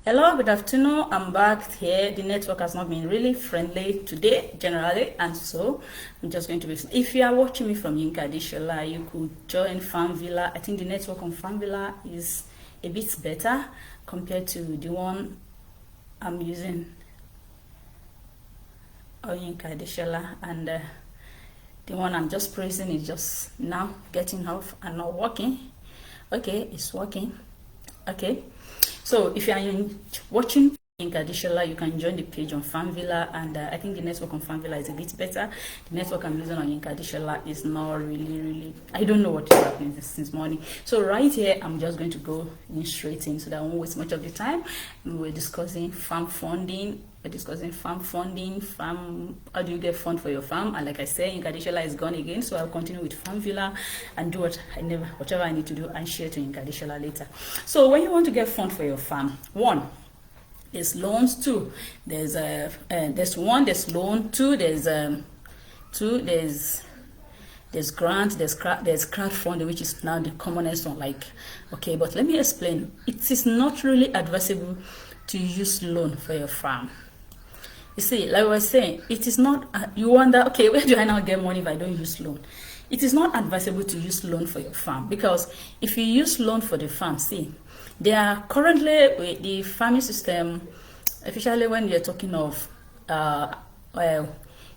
Hello, good afternoon. I'm back here. The network has not been really friendly today, generally, and so I'm just going to be. If you are watching me from Yinka Adeshola, you could join FarmVilla. I think the network on FarmVilla is a bit better compared to the one I'm using on Yinka Adeshola, and the one I'm just pressing is just now getting off and not working. Okay, it's working. Okay. So if you are watching Yinka Adeshola, you can join the page on FarmVilla, and I think the network on FarmVilla is a bit better. The network I'm using on Yinka Adeshola is not really, I don't know what is happening since morning. So right here, I'm just going to go in straight in so that I won't waste much of the time. We're discussing farm funding. How do you get fund for your farm? And like I said, Yinka Adeshola is gone again, so I'll continue with FarmVilla and do whatever I need to do and share to Yinka Adeshola later. So when you want to get fund for your farm, one, there's loans. Two, there's there's loan. Two, there's grant. There's crowdfunding, which is now the commonest one. Like, okay, but let me explain. It is not really advisable to use loan for your farm. You see, like I was saying, it is not. You wonder, okay, where do I now get money if I don't use loan? It is not advisable to use loan for your farm, because if you use loan for the farm, see, they are currently with the farming system, especially when you're talking of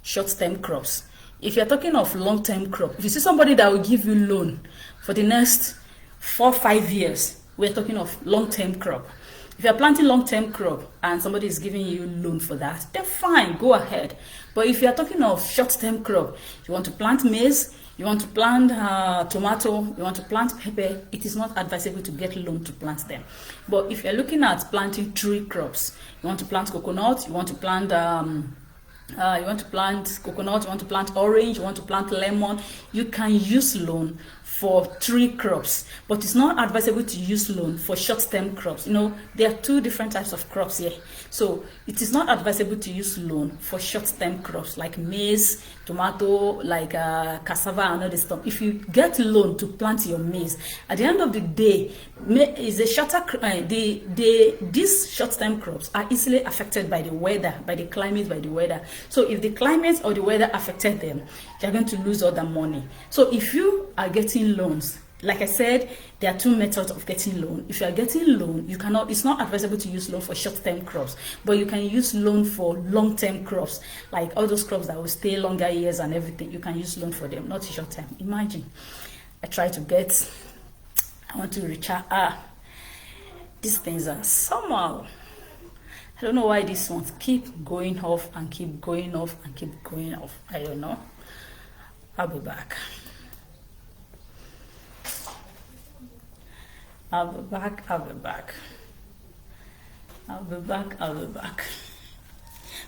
short-term crops. If you're talking of long-term crop, if you see somebody that will give you loan for the next 4-5 years, we're talking of long-term crop. If you're planting long-term crop and somebody is giving you loan for that, then fine, go ahead. But if you're talking of short-term crop, you want to plant maize, you want to plant tomato, you want to plant pepper, it is not advisable to get loan to plant them. But if you're looking at planting tree crops, you want to plant coconut, you want to plant coconut, you want to plant orange, you want to plant lemon, you can use loan for tree crops, but it's not advisable to use loan for short-term crops. You know, there are two different types of crops here. So it is not advisable to use loan for short-term crops like maize, tomato, like cassava and all this stuff. If you get loan to plant your maize, at the end of the day, is a shorter. These short-term crops are easily affected by the weather, by the climate, by the weather. So if the climate or the weather affected them, you're going to lose all the money. So if you are getting loans, like I said, there are two methods of getting loan. If you are getting loan, you cannot. It's not advisable to use loan for short-term crops, but you can use loan for long-term crops, like all those crops that will stay longer years and everything. You can use loan for them, not short-term. Imagine, I want to recharge. These things are somehow. I don't know why these ones keep going off and keep going off and keep going off. I don't know. I'll be back. I'll be back.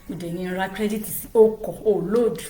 With the new credit is load.